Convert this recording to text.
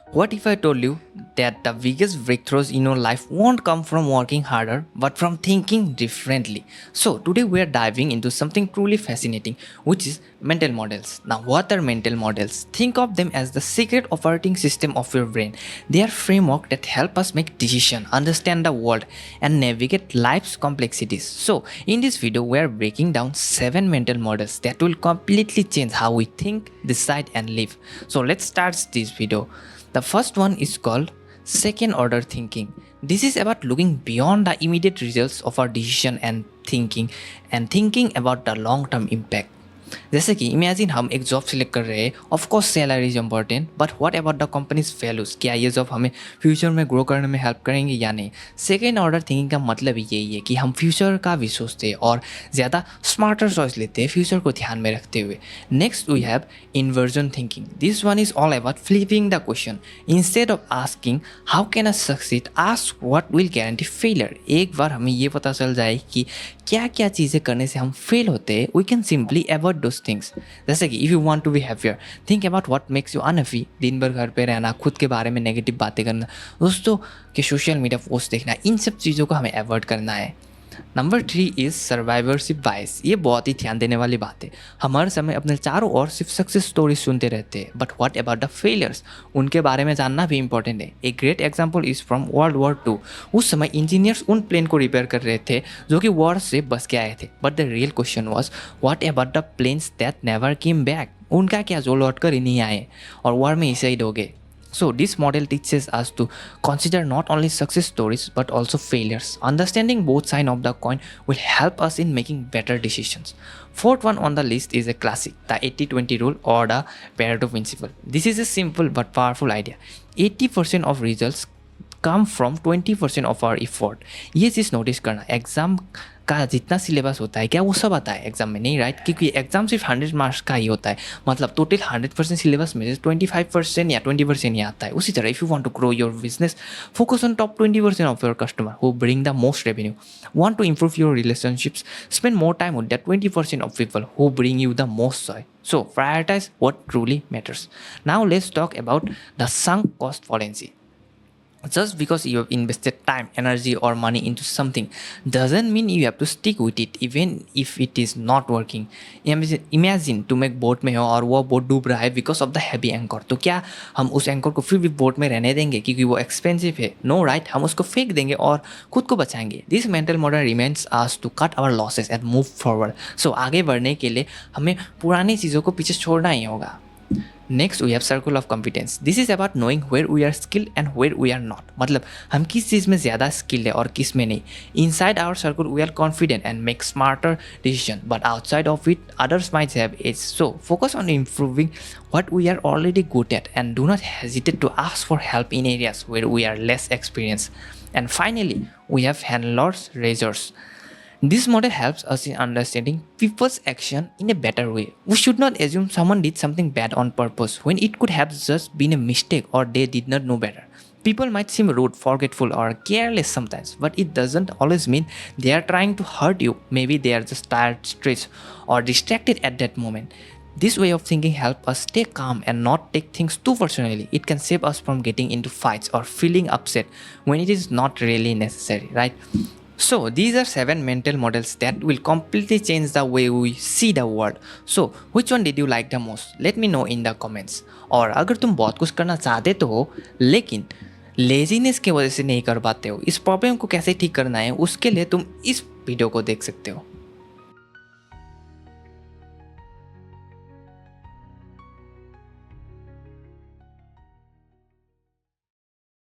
What if I told you that the biggest breakthroughs in your life won't come from working harder but from thinking differently? So, today we are diving into something truly fascinating, which is mental models. Now, what are mental models? Think of them as the secret operating system of your brain. They are framework that help us make decisions, understand the world, and navigate life's complexities. So, in this video, we are breaking down 7 mental models that will completely change how we think, decide, and live. So, let's start this video. The first one is called second order thinking. This is about looking beyond the immediate results of our decision and thinking about the long term impact. जैसे कि imagine हम एक job select कर रहे हैं, of course salary is important, but what about the companies values, क्या ये job हमें फ्यूचर में ग्रो करने में हेल्प करेंगे या नहीं. सेकेंड ऑर्डर थिंकिंग का मतलब यही है कि हम फ्यूचर का भी सोचते हैं और ज़्यादा स्मार्टर चॉइस लेते हैं फ्यूचर को ध्यान में रखते हुए. Next we have inversion thinking. This one is all about flipping the question. Instead of asking how can I succeed, ask what will guarantee failure. एक बार हमें ये पता चल जाए कि क्या क्या चीज़ें करने से हम फेल होते हैं, we can simply avoid those things. जैसे कि if you want to be happier, think about what makes you unhappy. दिन भर घर पे रहना, खुद के बारे में नेगेटिव बातें करना, दोस्तों के सोशल मीडिया पोस्ट देखना, इन सब चीज़ों को हमें अवॉइड करना है. Number 3 is survivorship bias. ये बहुत ही ध्यान देने वाली बात है. हम हर समय अपने चारों ओर सिर्फ सक्सेस स्टोरी सुनते रहते हैं, but what about the failures, उनके बारे में जानना भी इंपॉर्टेंट है. एक great example is from world war 2. उस समय इंजीनियर्स उन प्लेन को रिपेयर कर रहे थे जो कि वॉर से बच के आए थे, but the real question was what about the planes that never came back. उनका क्या जो लौट कर ही नहीं आए और वॉर में ही शहीद हो गए. So this model teaches us to consider not only success stories but also failures. Understanding both sides of the coin will help us in making better decisions. Fourth one on the list is a classic, the 80-20 rule or the Pareto principle. This is a simple but powerful idea. 80% of results come from 20% of our effort. ये चीज़ notice करना, exam का जितना syllabus होता है क्या वो सब आता है एग्जाम में नहीं, राइट? क्योंकि एग्जाम सिर्फ 100 मार्क्स का ही होता है, मतलब टोटल 100% सिलेबस में से 25% या 20% ही आता है. उसी तरह if you want to grow your business, focus on top 20% of your customer who bring the most revenue. Want to improve your relationships, spend more time with that 20% of people who bring you the most joy. So prioritize what truly matters. Now let's talk about the sunk cost fallacy. Just because you have invested time, energy or money into something doesn't mean you have to stick with it even if it is not working. Imagine तुम एक boat में हो और वो boat डूब रहा है because of the heavy anchor. तो क्या हम उस एंकर को फिर भी बोट में रहने देंगे क्योंकि वो एक्सपेंसिव है? No, right? हम उसको फेंक देंगे और खुद को बचाएंगे. This mental model remains as to cut our losses and move forward. So आगे बढ़ने के लिए हमें पुरानी चीज़ों को पीछे छोड़ना ही होगा. Next we have circle of competence. This is about knowing where we are skilled and where we are not. मतलब हम किस चीज़ में ज़्यादा स्किल्ड है और किस में नहीं. Inside our circle we are confident and make smarter decision, but outside of it others might have edge. So focus on improving what we are already good at and do not hesitate to ask for help in areas where we are less experienced. And finally, we have handlers razors. This model helps us in understanding people's action in a better way. We should not assume someone did something bad on purpose when it could have just been a mistake or they did not know better. People might seem rude, forgetful, or careless sometimes, but it doesn't always mean they are trying to hurt you. Maybe they are just tired, stressed, or distracted at that moment. This way of thinking helps us stay calm and not take things too personally. It can save us from getting into fights or feeling upset when it is not really necessary, right? So these are 7 mental models that will completely change the way we see the world. So which one did you like the most? Let me know in the comments. और अगर तुम बहुत कुछ करना चाहते तो हो लेकिन लेजीनेस की वजह से नहीं कर पाते हो, इस प्रॉब्लम को कैसे ठीक करना है उसके लिए तुम इस वीडियो को देख सकते हो.